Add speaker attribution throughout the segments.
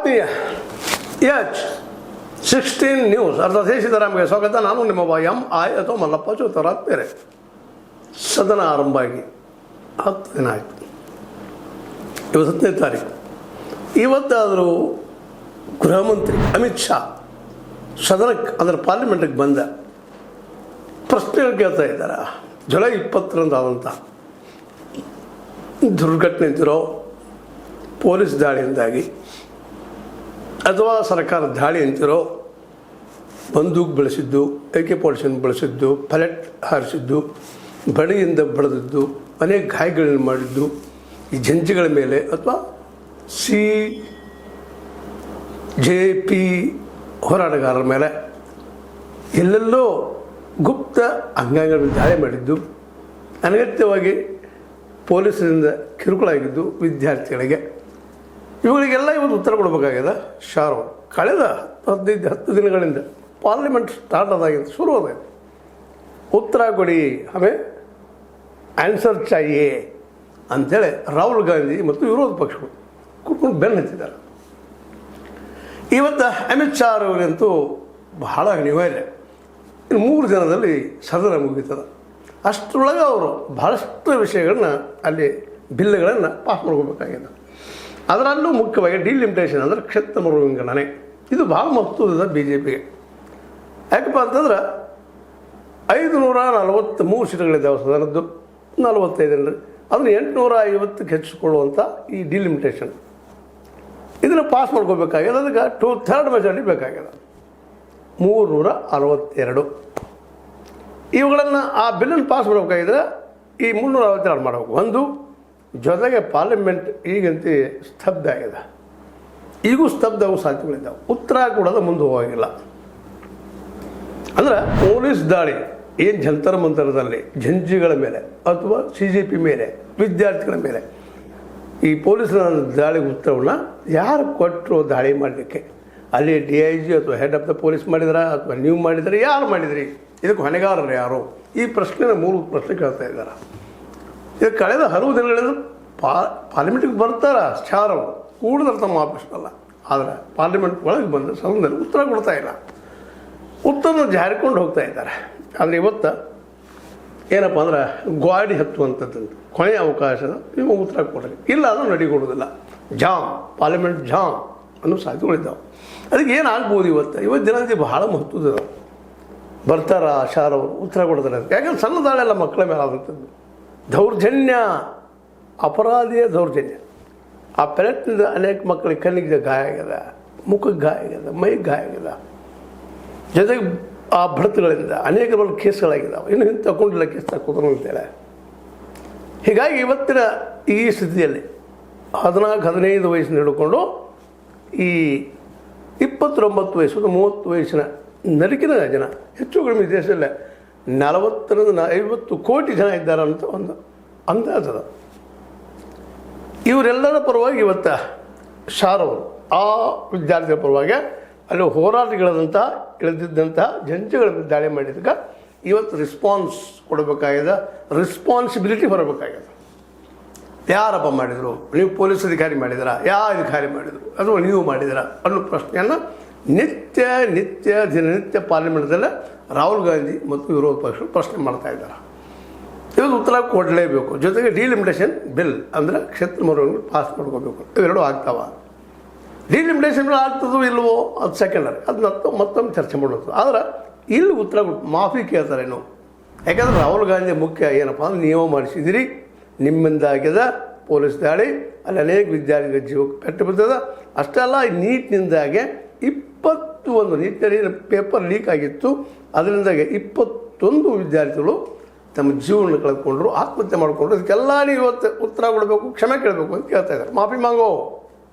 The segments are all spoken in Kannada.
Speaker 1: ಆತ್ಮೀಯ H16 ನ್ಯೂಸ್ ಅರ್ಥಾತ್ ಸಿದ್ದರಾಮಯ್ಯ ಸ್ವಾಗತ. ನಾನು ನಿಮ್ಮ MI ಅಥವಾ ಮಲ್ಲಪ್ಪ ಚೋತರಾತ್ ಬೇರೆ. ಸದನ ಆರಂಭ ಆಗಿ 10 ದಿನ ಆಯಿತು. ಇವತ್ತು 10ನೇ ತಾರೀಕು. ಇವತ್ತಾದರೂ ಗೃಹ ಮಂತ್ರಿ ಅಮಿತ್ ಶಾ ಸದನಕ್ಕೆ ಅದರ ಪಾರ್ಲಿಮೆಂಟಿಗೆ ಬಂದ ಪ್ರಶ್ನೆಗಳು ಕೇಳ್ತಾ ಇದ್ದಾರೆ. ಜುಲೈ 20ರಂದು ಆದಂಥ ದುರ್ಘಟನೆ ಇದ್ದಿರೋ ಪೊಲೀಸ್ ದಾಳಿಯಿಂದಾಗಿ ಅಥವಾ ಸರ್ಕಾರ ದಾಳಿ ಅಂತಿರೋ ಬಂದೂಕು ಬಳಸಿದ್ದು, AK-47 ಬಳಸಿದ್ದು, ಪಲೆಟ್ ಹಾರಿಸಿದ್ದು, ಬಡಿಯಿಂದ ಬಡಿದಿದ್ದು, ಅನೇಕ ಗಾಯಗಳನ್ನು ಮಾಡಿದ್ದು ಈ ಜಂಜಿಗಳ ಮೇಲೆ ಅಥವಾ CJP ಹೋರಾಟಗಾರರ ಮೇಲೆ ಎಲ್ಲೆಲ್ಲೋ ಗುಪ್ತ ಅಂಗಾಂಗಗಳ ದಾಳಿ ಮಾಡಿದ್ದು, ಅನಗತ್ಯವಾಗಿ ಪೊಲೀಸರಿಂದ ಕಿರುಕುಳ ಆಗಿದ್ದು ವಿದ್ಯಾರ್ಥಿಗಳಿಗೆ, ಇವುಗಳಿಗೆಲ್ಲ ಇವತ್ತು ಉತ್ತರ ಕೊಡಬೇಕಾಗಿದೆ. ಶಾರು ಕಳೆದ 10 ದಿನಗಳಿಂದ ಪಾರ್ಲಿಮೆಂಟ್ ಸ್ಟಾರ್ಟ್ ಆದಾಗಿಂದ ಶುರುವಾಗಿದೆ. ಉತ್ತರ ಕೊಡಿ, ಆಮೇಲೆ ಆನ್ಸರ್ ಚಾಹಿಯೇ ಅಂಥೇಳಿ ರಾಹುಲ್ ಗಾಂಧಿ ಮತ್ತು ವಿರೋಧ ಪಕ್ಷಗಳು ಕೂತ್ಕೊಂಡು ಬೆನ್ನು ಹತ್ತಿದ್ದಾರೆ. ಇವತ್ತು ಅಮಿತ್ ಶಾ ಅವರಿಗಂತೂ ಬಹಳ ಅನಿವಾರ್ಯ. ಇನ್ನು 3 ದಿನದಲ್ಲಿ ಸದನ ಮುಗಿತದೆ. ಅಷ್ಟರೊಳಗೆ ಅವರು ಬಹಳಷ್ಟು ವಿಷಯಗಳನ್ನ ಅಲ್ಲಿ ಬಿಲ್ಗಳನ್ನು ಪಾಸ್ ಮಾಡ್ಕೋಬೇಕಾಗಿದೆ. ಅದರಲ್ಲೂ ಮುಖ್ಯವಾಗಿ ಡಿಲಿಮಿಟೇಷನ್ ಅಂದರೆ ಕ್ಷೇತ್ರ ಮರುವಿಂಗಡಣೆ. ಇದು ಭಾಳ ಮಹತ್ವದ BJPಗೆ. ಯಾಕಪ್ಪ ಅಂತಂದ್ರೆ 543 ಸೀಟುಗಳಿದ್ದಾವೆ ಸದನದ್ದು, 45 ಅದನ್ನು 850ಕ್ಕೆ ಹೆಚ್ಚಿಕೊಳ್ಳುವಂಥ ಈ ಡಿಲಿಮಿಟೇಷನ್ ಇದನ್ನು ಪಾಸ್ ಮಾಡ್ಕೋಬೇಕಾಗಿದೆ. ಅದಕ್ಕೆ 2/3 ಮೆಜಾರಿಟಿ ಬೇಕಾಗಿದೆ. 362 ಇವುಗಳನ್ನು ಆ ಬಿಲ್ಲನ್ನು ಪಾಸ್ ಮಾಡಬೇಕಾಗಿದ್ರೆ ಈ 362 ಮಾಡಬೇಕು. ಒಂದು ಜೊತೆಗೆ ಪಾರ್ಲಿಮೆಂಟ್ ಈಗಂತೂ ಸ್ತಬ್ಧ ಆಗಿದೆ. ಈಗೂ ಸ್ತಬ್ಧ ಆಗೋ ಸಾಧ್ಯತೆಗಳಿದ್ದಾವೆ. ಉತ್ತರ ಕೊಡೋದು ಮುಂದೆ ಹೋಗಿಲ್ಲ. ಅಂದ್ರೆ ಪೊಲೀಸ್ ದಾಳಿ ಏನು ಜಂತರ ಮಂತರದಲ್ಲಿ ಜಂಜಿಗಳ ಮೇಲೆ ಅಥವಾ CJP ಮೇಲೆ ವಿದ್ಯಾರ್ಥಿಗಳ ಮೇಲೆ ಈ ಪೊಲೀಸರ ದಾಳಿಗೆ ಉತ್ತರವನ್ನು ಯಾರು ಕೊಟ್ಟರು ದಾಳಿ ಮಾಡಲಿಕ್ಕೆ? ಅಲ್ಲಿ DIG ಅಥವಾ ಹೆಡ್ ಆಫ್ ದ ಪೊಲೀಸ್ ಮಾಡಿದಾರ ಅಥವಾ ನೀವು ಮಾಡಿದರೆ ಯಾರು ಮಾಡಿದ್ರಿ? ಇದಕ್ಕೆ ಹೊಣೆಗಾರರು ಯಾರು? ಈ ಪ್ರಶ್ನೆನ 3 ಪ್ರಶ್ನೆ ಕೇಳ್ತಾ ಇದ್ದಾರೆ. ಇದು ಕಳೆದ ಹಲವು ದಿನಗಳಿಂದ ಪಾರ್ಲಿಮೆಂಟಿಗೆ ಬರ್ತಾರೆ ಶಾರವರು ಕೂಡಿದ್ರೆ ತಮ್ಮ ಆಫೀಸ್ನಲ್ಲ. ಆದರೆ ಪಾರ್ಲಿಮೆಂಟ್ ಒಳಗೆ ಬಂದು ಸದನದಲ್ಲಿ ಉತ್ತರ ಕೊಡ್ತಾ ಇಲ್ಲ. ಉತ್ತರನ ಜಾರಿಕೊಂಡು ಹೋಗ್ತಾ ಇದ್ದಾರೆ. ಆದರೆ ಇವತ್ತು ಏನಪ್ಪ ಅಂದ್ರೆ ಗಾಡಿ ಹತ್ತುವಂಥದ್ದು ಕೊನೆಯ ಅವಕಾಶದ ನೀವು ಉತ್ತರ ಕೊಡ್ರಿ, ಇಲ್ಲ ಅದನ್ನು ನಡಿಕೊಡೋದಿಲ್ಲ. ಜಾಮ್, ಪಾರ್ಲಿಮೆಂಟ್ ಜಾಮ್ ಅನ್ನೋ ಸಾಧ್ಯತೆಗಳಿದ್ದಾವೆ. ಅದಕ್ಕೆ ಏನಾಗ್ಬೋದು ಇವತ್ತು ದಿನದಿ ಬಹಳ ಮಹತ್ವದ ಬರ್ತಾರ ಶಾರವರು ಉತ್ತರ ಕೊಡ್ತಾರೆ. ಯಾಕಂದ್ರೆ ಸಣ್ಣ ದಾಳೆಲ್ಲ ಮಕ್ಕಳ ಮೇಲೆ ಆದಂಥದ್ದು ದೌರ್ಜನ್ಯ, ಅಪರಾಧಿಯ ದೌರ್ಜನ್ಯ. ಆ ಪೆಲೆಟ್ನಿಂದ ಅನೇಕ ಮಕ್ಕಳಿಗೆ ಕಣ್ಣಿಗೆ ಗಾಯ ಆಗಿದೆ, ಮುಖಕ್ಕೆ ಗಾಯ ಆಗಿದೆ, ಮೈಗೆ ಗಾಯ ಆಗಿದೆ. ಜೊತೆಗೆ ಆ ಬಡತಗಳಿಂದ ಅನೇಕ ಕೇಸ್ಗಳಾಗಿದ್ದಾವೆ. ಇನ್ನು ಹಿಂದೆ ತಗೊಂಡಿಲ್ಲ ಕೇಸ್ ತಕ್ಕೋದ್ರು ಅಂತೇಳಿ. ಹೀಗಾಗಿ ಇವತ್ತಿನ ಈ ಸ್ಥಿತಿಯಲ್ಲಿ 14-15 ವಯಸ್ಸಿನ ಹಿಡ್ಕೊಂಡು ಈ 29 ವಯಸ್ಸು 30 ವಯಸ್ಸಿನ ನಡುಕಿನ ಜನ ಹೆಚ್ಚು ಕಡಿಮೆ ದೇಶದಲ್ಲೇ 40-50 ಕೋಟಿ ಜನ ಇದ್ದಾರೆ ಅಂತ ಒಂದು ಅಂದಾಜದ. ಇವರೆಲ್ಲರ ಪರವಾಗಿ ಇವತ್ತು ಶಾರವರು ಆ ವಿದ್ಯಾರ್ಥಿಗಳ ಪರವಾಗಿ ಅಲ್ಲಿ ಇಳಿದಿದ್ದಂಥ ಜಂಜಗಳ ದಾಳಿ ಮಾಡಿದಾಗ ಇವತ್ತು ರೆಸ್ಪಾನ್ಸ್ ಕೊಡಬೇಕಾಗಿದೆ, ರೆಸ್ಪಾನ್ಸಿಬಿಲಿಟಿ ಹೊರಬೇಕಾಗಿದೆ. ಯಾರಪ್ಪ ಮಾಡಿದರು? ನೀವು ಪೊಲೀಸ್ ಅಧಿಕಾರಿ ಮಾಡಿದಿರಾ? ಯಾವ ಅಧಿಕಾರಿ ಮಾಡಿದರು? ಅಥವಾ ನೀವು ಮಾಡಿದಿರಾ ಅನ್ನೋ ಪ್ರಶ್ನೆಯನ್ನು ದಿನನಿತ್ಯ ಪಾರ್ಲಿಮೆಂಟ್ದಲ್ಲೇ ರಾಹುಲ್ ಗಾಂಧಿ ಮತ್ತು ವಿರೋಧ ಪಕ್ಷಗಳು ಪ್ರಶ್ನೆ ಮಾಡ್ತಾ ಇದ್ದಾರೆ. ಇವತ್ತು ಉತ್ತರ ಕೊಡಲೇಬೇಕು. ಜೊತೆಗೆ ಡಿಲಿಮಿಟೇಷನ್ ಬಿಲ್ ಅಂದರೆ ಕ್ಷೇತ್ರ ಮರುವನ್ನು ಪಾಸ್ ಮಾಡ್ಕೋಬೇಕು. ಇವೆರಡು ಆಗ್ತಾವ. ಡಿಲಿಮಿಟೇಷನ್ ಬಿಲ್ ಆಗ್ತದೋ ಇಲ್ವೋ ಅದು ಸೆಕೆಂಡರಿ, ಅದನ್ನ ಮತ್ತೊಮ್ಮೆ ಚರ್ಚೆ ಮಾಡೋದು. ಆದರೆ ಇಲ್ಲಿ ಉತ್ತರ ಮಾಫಿ ಕೇಳ್ತಾರೇನು? ಯಾಕಂದರೆ ರಾಹುಲ್ ಗಾಂಧಿ ಮುಖ್ಯ ಏನಪ್ಪ ಅಂದ್ರೆ ನೀವು ಮಾಡಿಸಿದಿರಿ, ನಿಮ್ಮಿಂದಾಗ್ಯದ ಪೊಲೀಸ್ ದಾಳಿ, ಅಲ್ಲಿ ಅನೇಕ ವಿದ್ಯಾರ್ಥಿಗಳ ಜೀವಕ್ಕೆ ಪೆಟ್ಟು ಬಿದ್ದದ. ಅಷ್ಟೇ ಅಲ್ಲ, ನೀಟ್ನಿಂದಾಗೆ 21 ನೀಟ್ನಲ್ಲಿ ಪೇಪರ್ ಲೀಕ್ ಆಗಿತ್ತು. ಅದರಿಂದಾಗಿ 21 ವಿದ್ಯಾರ್ಥಿಗಳು ತಮ್ಮ ಜೀವನ ಕಳೆದುಕೊಂಡ್ರು, ಆತ್ಮಹತ್ಯೆ ಮಾಡಿಕೊಂಡ್ರು. ಅದಕ್ಕೆಲ್ಲ ನೀವು ಇವತ್ತು ಉತ್ತರ ಕೊಡಬೇಕು, ಕ್ಷಮೆ ಕೇಳಬೇಕು ಅಂತ ಕೇಳ್ತಾ ಇದ್ದಾರೆ. ಮಾಫಿ ಮಾಂಗೋ.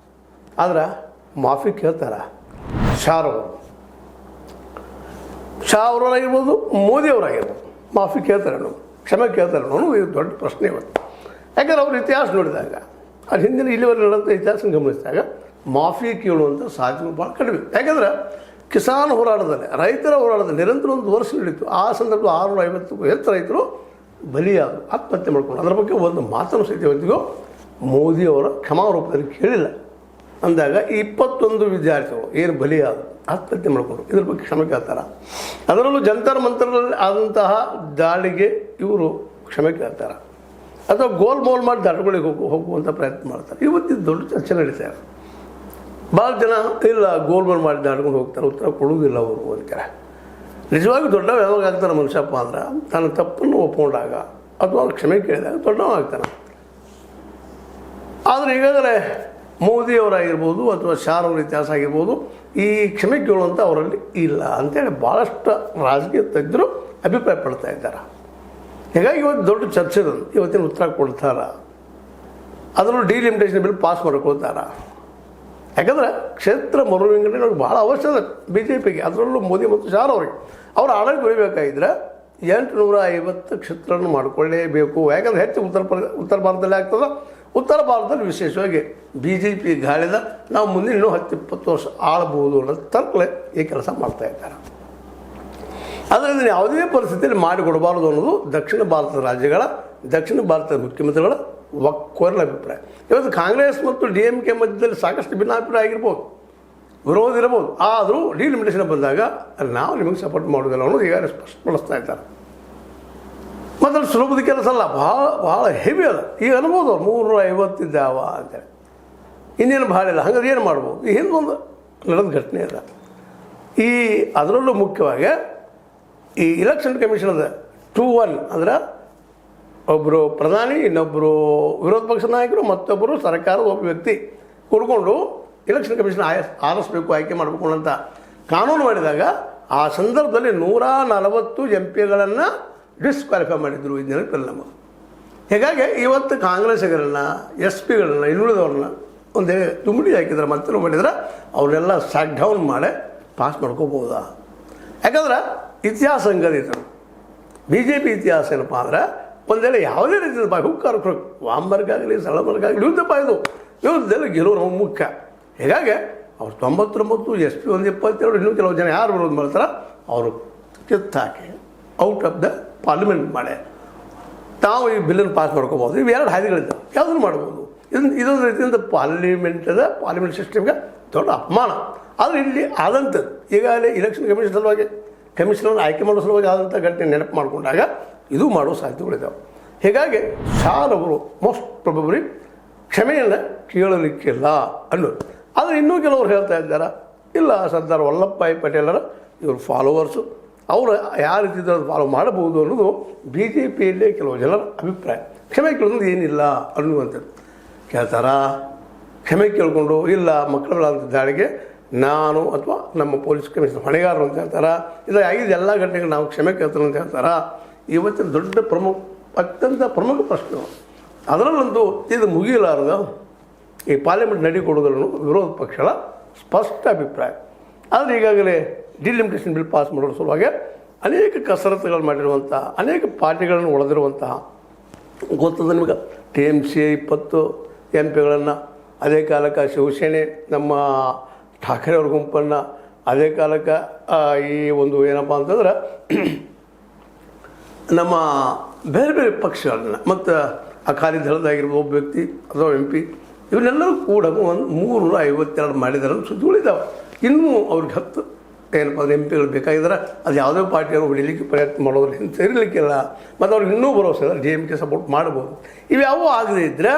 Speaker 1: ಆದ್ರೆ ಮಾಫಿ ಕೇಳ್ತಾರ ಶಾ ಅವರಾಗಿರ್ಬೋದು, ಮೋದಿ ಅವರಾಗಿರ್ಬೋದು, ಮಾಫಿ ಕೇಳ್ತಾರೆ ನಾವು, ಕ್ಷಮೆ ಕೇಳ್ತಾರೆ ನಾವು. ಇದು ದೊಡ್ಡ ಪ್ರಶ್ನೆ ಇವತ್ತು. ಯಾಕಂದ್ರೆ ಅವ್ರ ಇತಿಹಾಸ ನೋಡಿದಾಗ, ಅದು ಹಿಂದಿನ ಇಲ್ಲಿವರೆಗೆ ನಡೆದಂಥ ಇತಿಹಾಸ ಗಮನಿಸಿದಾಗ ಮಾಫಿ ಕೇಳುವಂಥ ಸಾಧ್ಯತೆ ಭಾಳ ಕಡಿಮೆ. ಯಾಕಂದ್ರೆ ಕಿಸಾನ್ ಹೋರಾಟದಲ್ಲಿ, ರೈತರ ಹೋರಾಟದಲ್ಲಿ ನಿರಂತರ 1 ವರ್ಷ ನಡೀತು. ಆ ಸಂದರ್ಭ 650ಕ್ಕೂ ಹೆಚ್ಚು ರೈತರು ಬಲಿಯಾದರು, ಆತ್ಮಹತ್ಯೆ ಮಾಡ್ಕೊಂಡು. ಅದರ ಬಗ್ಗೆ ಒಂದು ಮಾತನ್ನು ಸಹಿತ ಇವತ್ತಿಗೂ ಮೋದಿಯವರ ಕ್ಷಮಾ ರೂಪದಲ್ಲಿ ಕೇಳಿಲ್ಲ. ಅಂದಾಗ ಈ 21 ವಿದ್ಯಾರ್ಥಿಗಳು ಏನು ಬಲಿಯಾದ ಆತ್ಮಹತ್ಯೆ ಮಾಡಿಕೊಂಡ್ರು. ಇದ್ರ ಬಗ್ಗೆ ಕ್ಷಮೆ ಕೇಳ್ತಾರೆ. ಅದರಲ್ಲೂ ಜಂತರ್ ಮಂತರಲ್ಲಿ ಆದಂತಹ ದಾಳಿಗೆ ಇವರು ಕ್ಷಮೆ ಕೇಳ್ತಾರೆ ಅಥವಾ ಗೋಲ್ ಮೋಲ್ ಮಾಡಿ ದಾಟಗಳಿಗೆ ಹೋಗುವಂಥ ಪ್ರಯತ್ನ ಮಾಡ್ತಾರೆ. ಇವತ್ತಿನ ದೊಡ್ಡ ಚರ್ಚೆ ನಡೀತಾ ಇದೆ. ಭಾಳ ಜನ ಇಲ್ಲ ಗೋಲ್ ಮೋಲ್ ಮಾಡಿ ದಾಟ್ಕೊಂಡು ಹೋಗ್ತಾರೆ, ಉತ್ತರ ಕೊಡುವುದಿಲ್ಲ ಅವರು ಅಂತಾರೆ. ನಿಜವಾಗಿ ದೊಡ್ಡವ ಯಾವಾಗ ಆಗ್ತಾನೆ ಮನುಷ್ಯಪ್ಪ ಅಂದ್ರೆ ತನ್ನ ತಪ್ಪನ್ನು ಒಪ್ಕೊಂಡಾಗ ಅಥವಾ ಅವ್ರು ಕ್ಷಮೆ ಕೇಳಿದಾಗ ದೊಡ್ಡವ ಆಗ್ತಾನೆ. ಆದರೆ ಈಗಾಗಲೇ ಮೋದಿಯವರಾಗಿರ್ಬೋದು ಅಥವಾ ಶಾರ್ ಅವರ ಇತಿಹಾಸ ಆಗಿರ್ಬೋದು ಈ ಕ್ಷಮೆ ಕೇಳುವಂಥ ಅವರಲ್ಲಿ ಇಲ್ಲ ಅಂತೇಳಿ ಭಾಳಷ್ಟು ರಾಜಕೀಯ ತಜ್ಞರು ಅಭಿಪ್ರಾಯ ಪಡ್ತಾ ಇದ್ದಾರೆ. ಹೀಗಾಗಿ ಇವತ್ತು ದೊಡ್ಡ ಚರ್ಚೆ ಇವತ್ತಿನ ಉತ್ತರ ಕೊಡ್ತಾರೆ. ಅದರಲ್ಲೂ ಡಿಲಿಮಿಟೇಷನ್ ಬಿಲ್ ಪಾಸ್ ಮಾಡ್ಕೊಳ್ತಾರೆ. ಯಾಕಂದರೆ ಕ್ಷೇತ್ರ ಮರುವಿಂಗಡಣೆ ಅವ್ರಿಗೆ ಭಾಳ ಅವಶ್ಯಕ BJPಗೆ, ಅದರಲ್ಲೂ ಮೋದಿ ಮತ್ತು ಶಾರ್ ಅವರಿಗೆ. ಅವ್ರು ಆಡಳಿತ ಉಳಿಬೇಕಾಗಿದ್ದರೆ 850 ಕ್ಷೇತ್ರವನ್ನು ಮಾಡಿಕೊಳ್ಳೇಬೇಕು. ಯಾಕಂದರೆ ಹೆಚ್ಚು ಉತ್ತರ ಭಾರತದಲ್ಲಿ ಆಗ್ತದೆ. ಉತ್ತರ ಭಾರತದಲ್ಲಿ ವಿಶೇಷವಾಗಿ BJP ಗಾಳಿದ ನಾವು ಮುಂದಿನ ಇನ್ನೂ 10-20 ವರ್ಷ ಆಳ್ಬೋದು ಅನ್ನೋ ತರ್ಕಲೆ ಈ ಕೆಲಸ ಮಾಡ್ತಾ ಇದ್ದಾರೆ. ಅದರಿಂದ ಯಾವುದೇ ಪರಿಸ್ಥಿತಿಯಲ್ಲಿ ಮಾಡಿಕೊಡಬಾರದು ಅನ್ನೋದು ದಕ್ಷಿಣ ಭಾರತದ ರಾಜ್ಯಗಳ ದಕ್ಷಿಣ ಭಾರತದ ಮುಖ್ಯಮಂತ್ರಿಗಳ ಒಕ್ಕೊರಲ ಅಭಿಪ್ರಾಯ. ಇವತ್ತು ಕಾಂಗ್ರೆಸ್ ಮತ್ತು DMK ಮಧ್ಯದಲ್ಲಿ ಸಾಕಷ್ಟು ಭಿನ್ನಾಭಿಪ್ರಾಯ ಆಗಿರ್ಬೋದು, ವಿರೋಧ ಇರ್ಬೋದು. ಆದರೂ ಡಿಲಿಮಿಟೇಷನ್ ಬಂದಾಗ ನಾವು ನಿಮಗೆ ಸಪೋರ್ಟ್ ಮಾಡೋದಿಲ್ಲ ಅನ್ನೋದು ಈಗಾಗಲೇ ಸ್ಪಷ್ಟಪಡಿಸ್ತಾ ಇದ್ದಾರೆ. ಮತ್ತು ಅಲ್ಲಿ ಸುಲಭದ ಕೆಲಸ ಅಲ್ಲ, ಭಾಳ ಹೆವಿ ಅದ. ಈಗ ಅನ್ಬೋದು ಅವ್ರು 350 ಇದ್ದಾವ ಅಂತೇಳಿ, ಇನ್ನೇನು ಭಾಳ ಇಲ್ಲ. ಹಂಗಾದ್ರೆ ಏನು ಮಾಡ್ಬೋದು? ಈ ಹಿಂದೊಂದು ನಡೆದ ಘಟನೆ ಅದ. ಈ ಅದರಲ್ಲೂ ಮುಖ್ಯವಾಗಿ ಈ ಇಲೆಕ್ಷನ್ ಕಮಿಷನ್ ಅದ 2-1 ಅಂದ್ರೆ ಒಬ್ಬರು ಪ್ರಧಾನಿ, ಇನ್ನೊಬ್ಬರು ವಿರೋಧ ಪಕ್ಷದ ನಾಯಕರು, ಮತ್ತೊಬ್ಬರು ಸರ್ಕಾರದ ಒಬ್ಬ ವ್ಯಕ್ತಿ ಕುಡ್ಕೊಂಡು ಇಲೆಕ್ಷನ್ ಕಮಿಷನ್ ಆರಿಸಬೇಕು, ಆಯ್ಕೆ ಮಾಡಬೇಕು ಅಂತ ಕಾನೂನು ಮಾಡಿದಾಗ ಆ ಸಂದರ್ಭದಲ್ಲಿ 140 MP ಡಿಸ್ಕ್ವಾಲಿಫೈ ಮಾಡಿದ್ರು ಈ ನೆನಪಿಲ್ಲ ನಮಗೆ. ಹೀಗಾಗಿ ಇವತ್ತು ಕಾಂಗ್ರೆಸ್ಸಿಗರನ್ನು SP ಇನ್ನುಳಿದವ್ರನ್ನ ಒಂದೇ ತುಮಡಿ ಹಾಕಿದ್ರೆ ಮತ್ತೆ ಮಾಡಿದ್ರೆ ಅವರೆಲ್ಲ ಸ್ಯಾಕ್ ಡೌನ್ ಮಾಡಿ ಪಾಸ್ ಮಾಡ್ಕೋಬೋದಾ? ಯಾಕಂದ್ರೆ ಇತಿಹಾಸ ಹಂಗದಿತ್ತು. BJP ಇತಿಹಾಸ ಏನಪ್ಪ ಅಂದ್ರೆ ಒಂದೆಲ್ಲ ಯಾವುದೇ ರೀತಿಯ ಹುಕ್ಕಾರ ವಾಮರ್ಗ ಆಗಲಿ ಸಳಮರ್ಗ ಆಗಲಿ ಯುದ್ಧದಲ್ಲಿ ಗೆಲುವು ನಮಗೆ ಮುಖ್ಯ. ಹೀಗಾಗಿ ಅವ್ರು 99 SP 122 ಇನ್ನೂ ಕೆಲವು ಜನ ಯಾರು ವಿರೋಧ ಮಾಡ್ತಾರೆ ಅವರು ಕಿತ್ತಾಕಿ ಔಟ್ ಆಫ್ ದ ಪಾರ್ಲಿಮೆಂಟ್ ಮಾಡಿ ತಾವು ಈ ಬಿಲ್ಲನ್ನು ಪಾಸ್ ಮಾಡ್ಕೋಬೋದು. ಇವು 2 ಹಾದಿಗಳಿದ್ದಾವೆ, ಯಾವುದನ್ನು ಮಾಡ್ಬೋದು. ಇದೊಂದು ರೀತಿಯಿಂದ ಪಾರ್ಲಿಮೆಂಟ್ ಸಿಸ್ಟಮ್ಗೆ ದೊಡ್ಡ ಅಪಮಾನ. ಆದರೆ ಇಲ್ಲಿ ಆದಂಥದ್ದು ಈಗಾಗಲೇ ಇಲೆಕ್ಷನ್ ಕಮಿಷನ್ ಸಲುವಾಗಿ ಕಮಿಷನರ್ ಆಯ್ಕೆ ಮಾಡೋ ಸಲುವಾಗಿ ಆದಂಥ ಘಟನೆ ನೆನಪು ಮಾಡಿಕೊಂಡಾಗ ಇದು ಮಾಡುವ ಸಾಧ್ಯತೆಗಳಿದ್ದಾವೆ. ಹೀಗಾಗಿ ಶಾರ್ ಅವರು ಮೋಸ್ಟ್ ಪ್ರೊಬಬ್ಲಿ ಕ್ಷಮೆಯನ್ನು ಕೇಳಲಿಕ್ಕಿಲ್ಲ ಅನ್ನೋದು. ಆದರೆ ಇನ್ನೂ ಕೆಲವರು ಹೇಳ್ತಾ ಇದ್ದಾರೆ ಇಲ್ಲ ಸರ್ದಾರ್ ವಲ್ಲಭಭಾಯಿ ಪಟೇಲರ ಇವರು ಫಾಲೋವರ್ಸು, ಅವರು ಯಾವ ರೀತಿ ಫಾಲೋ ಮಾಡಬಹುದು ಅನ್ನೋದು BJPಯಲ್ಲೇ ಕೆಲವು ಜನರ ಅಭಿಪ್ರಾಯ. ಕ್ಷಮೆ ಕೇಳೋದು ಏನಿಲ್ಲ ಅನ್ನುವಂಥದ್ದು ಕೇಳ್ತಾರಾ? ಕ್ಷಮೆ ಕೇಳಿಕೊಂಡು ಇಲ್ಲ ಮಕ್ಕಳ ದಾಳಿಗೆ ನಾನು ಅಥವಾ ನಮ್ಮ ಪೊಲೀಸ್ ಕಮಿಷನರ್ ಹೊಣೆಗಾರರು ಅಂತ ಹೇಳ್ತಾರ? ಇಲ್ಲ ಆಗಿದ್ದು ಎಲ್ಲ ಘಟನೆಗಳು ನಾವು ಕ್ಷಮೆ ಕೇಳ್ತಾರೆ ಅಂತ ಹೇಳ್ತಾರ? ಇವತ್ತಿನ ದೊಡ್ಡ ಅತ್ಯಂತ ಪ್ರಮುಖ ಪ್ರಶ್ನೆ. ಅದರಲ್ಲಂತೂ ಇದು ಮುಗಿಯಲಾರದ ಈ ಪಾರ್ಲಿಮೆಂಟ್ ನಡೆಕೊಡೋದ್ರೂ ವಿರೋಧ ಪಕ್ಷಗಳ ಸ್ಪಷ್ಟ ಅಭಿಪ್ರಾಯ. ಆದರೆ ಈಗಾಗಲೇ ಡಿಲಿಮಿಟೇಷನ್ ಬಿಲ್ ಪಾಸ್ ಮಾಡೋ ಸಲುವಾಗಿ ಅನೇಕ ಕಸರತ್ತುಗಳು ಮಾಡಿರುವಂಥ ಅನೇಕ ಪಾರ್ಟಿಗಳನ್ನು ಒಳದಿರುವಂತಹ ಗೊತ್ತದ ನಿಮಗೆ. TMC 20 MP ಅದೇ ಕಾಲಕ್ಕೆ ಶಿವಸೇನೆ ನಮ್ಮ ಠಾಕ್ರೆ ಅವ್ರ ಗುಂಪನ್ನು, ಅದೇ ಕಾಲಕ್ಕೆ ಈ ಒಂದು ಏನಪ್ಪ ಅಂತಂದ್ರೆ ನಮ್ಮ ಬೇರೆ ಬೇರೆ ಪಕ್ಷಗಳನ್ನ ಮತ್ತು ಅಕಾಲಿ ದಳದಾಗಿರ್ಬೋದು ಒಬ್ಬ ವ್ಯಕ್ತಿ ಅಥವಾ MP ಇವನ್ನೆಲ್ಲರೂ ಕೂಡ ಒಂದು 352 ಮಾಡಿದಾರೆ ಸುದ್ದಿಗಳಿದ್ದಾವೆ. ಇನ್ನೂ ಅವ್ರಿಗೆ 10 ಏನಪ್ಪ ಅಂದ್ರೆ MP ಬೇಕಾಗಿದ್ದಾರೆ. ಅದು ಯಾವುದೇ ಪಾರ್ಟಿಯನ್ನು ಹೊಡಿಲಿಕ್ಕೆ ಪ್ರಯತ್ನ ಮಾಡೋದ್ರ ಹಿಂದೆ ಸೇರಲಿಕ್ಕಿಲ್ಲ. ಮತ್ತು ಅವ್ರಿಗೆ ಇನ್ನೂ ಭರವಸೆ ಇಲ್ಲ DMK ಸಪೋರ್ಟ್ ಮಾಡ್ಬೋದು. ಇವ್ಯಾವೂ ಆಗದೇ ಇದ್ದರೆ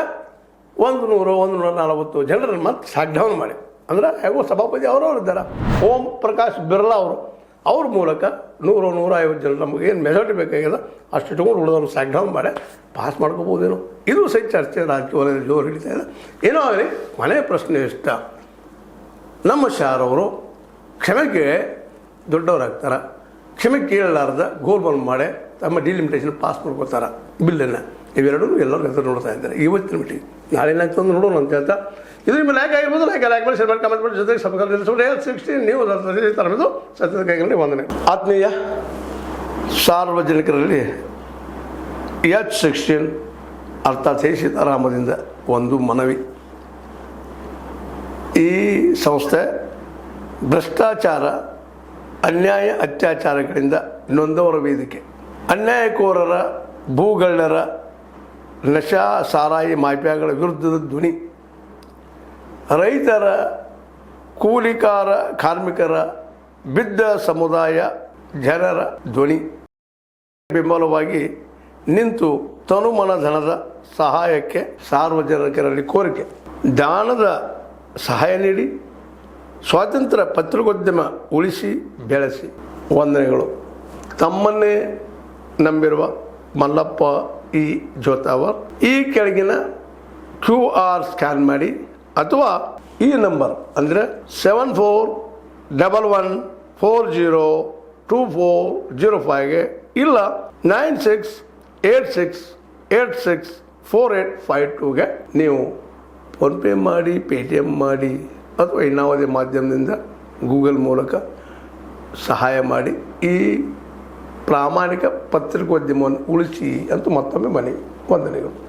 Speaker 1: 140 ಜನರನ್ನು ಮತ್ತೆ ಶಾಕ್ ಡೌನ್ ಮಾಡಿ, ಅಂದರೆ ಹೇಗೋ ಸಭಾಪತಿ ಅವರವ್ರು ಇದ್ದಾರೆ ಓಂ ಪ್ರಕಾಶ್ ಬಿರ್ಲಾ ಅವ್ರ ಮೂಲಕ 100-150 ಜನ ನಮಗೆ ಏನು ಮೆಜಾರಿಟಿ ಬೇಕಾಗಿದೆ ಅಷ್ಟು ಇಟ್ಕೊಂಡು ಉಳಿದವರು ಶಾಕ್ ಡೌನ್ ಮಾಡಿ ಪಾಸ್ ಮಾಡ್ಕೋಬೋದೇನೋ. ಇದು ಸಹಿತ ಚರ್ಚೆ ರಾಜಕೀಯ ವಲಯದಲ್ಲಿ ಜೋರು ಹಿಡಿತಾ ಇದೆ. ಏನೋ ಆಗಲಿ ಮನೆಯ ಪ್ರಶ್ನೆ ಇಷ್ಟ, ನಮ್ಮ ಶಾರ್ ಅವರು ಕ್ಷಮೆಗೆ ದೊಡ್ಡವರಾಗ್ತಾರೆ, ಕ್ಷಮೆ ಕೇಳಲಾರ್ದ ಗೋಲ್ಮಾಲ್ ಮಾಡಿ ತಮ್ಮ ಡಿಲಿಮಿಟೇಷನ್ ಪಾಸ್ ಮಾಡ್ಕೋತಾರೆ ಬಿಲ್ಲನ್ನು. ಇವೆರಡೂ ಎಲ್ಲರೂ ಹೆಸರು ನೋಡ್ತಾ ಇದ್ದಾರೆ ಇವತ್ತಿನ ಮೀಟಿಂಗ್. ನಾಳೆ ಏನಾಗ್ತಂದು ನೋಡೋಣ ಅಂತ ಹೇಳ್ತಾ ಇದ್ರ ಮೇಲೆ ಲೈಕ್ ಆಗಿರ್ಬೋದು, ಲೈಕ್ ಮಾಡಿ ಶೇರ್ ಮಾಡಿ ಕಮೆಂಟ್ ಮಾಡಿ ಜೊತೆಗೆ ಸಬ್ಸ್ಕ್ರೈಬ್ 16 ನೀವು ತರಬಹುದು ಸತ್ಯದ ಕೈಗಳಲ್ಲಿ ವಂದನೆ. ಆತ್ಮೀಯ ಸಾರ್ವಜನಿಕರಲ್ಲಿ H16 ಅರ್ಥಾತ್ ಸೀತಾರಾಮದಿಂದ ಒಂದು ಮನವಿ. ಈ ಸಂಸ್ಥೆ ಭ್ರಷ್ಟಾಚಾರ, ಅನ್ಯಾಯ, ಅತ್ಯಾಚಾರಗಳಿಂದ ನೊಂದವರ ವೇದಿಕೆ, ಅನ್ಯಾಯಕೋರರ, ಭೂಗಳ್ಳರ, ನಶಾ ಸಾರಾಯಿ ಮಾಫಿಯಾಗಳ ವಿರುದ್ಧದ ಧ್ವನಿ. ರೈತರ, ಕೂಲಿಕಾರ, ಕಾರ್ಮಿಕರ, ಬಿದ್ದ ಸಮುದಾಯ ಜನರ ಧ್ವನಿ ಬೆಂಬಲವಾಗಿ ನಿಂತು ತನುಮನ ಧನದ ಸಹಾಯಕ್ಕೆ ಸಾರ್ವಜನಿಕರಲ್ಲಿ ಕೋರಿಕೆ. ದಾನದ ಸಹಾಯ ನೀಡಿ ಸ್ವಾತಂತ್ರ್ಯ ಪತ್ರಿಕೋದ್ಯಮ ಉಳಿಸಿ ಬೆಳೆಸಿ. ವಂದನೆಗಳು. ತಮ್ಮನ್ನೇ ನಂಬಿರುವ ಮಲ್ಲಪ್ಪ ಇ ಜೋತಾವರ್. ಈ ಕೆಳಗಿನ QR ಸ್ಕ್ಯಾನ್ ಮಾಡಿ ಅಥವಾ ಈ ನಂಬರ್ ಅಂದರೆ 7411402405ಗೆ ಇಲ್ಲ 9686864852ಗೆ ನೀವು ಫೋನ್ಪೇ ಮಾಡಿ, ಪೇಟಿಎಮ್ ಮಾಡಿ ಅಥವಾ ಇನ್ನಾವುದೇ ಮಾಧ್ಯಮದಿಂದ ಗೂಗಲ್ ಮೂಲಕ ಸಹಾಯ ಮಾಡಿ ಈ ಪ್ರಾಮಾಣಿಕ ಪತ್ರಿಕೋದ್ಯಮವನ್ನು ಉಳಿಸಿ ಅಂತ ಮತ್ತೊಮ್ಮೆ ಮನವಿ. ವಂದನೆಗಳು.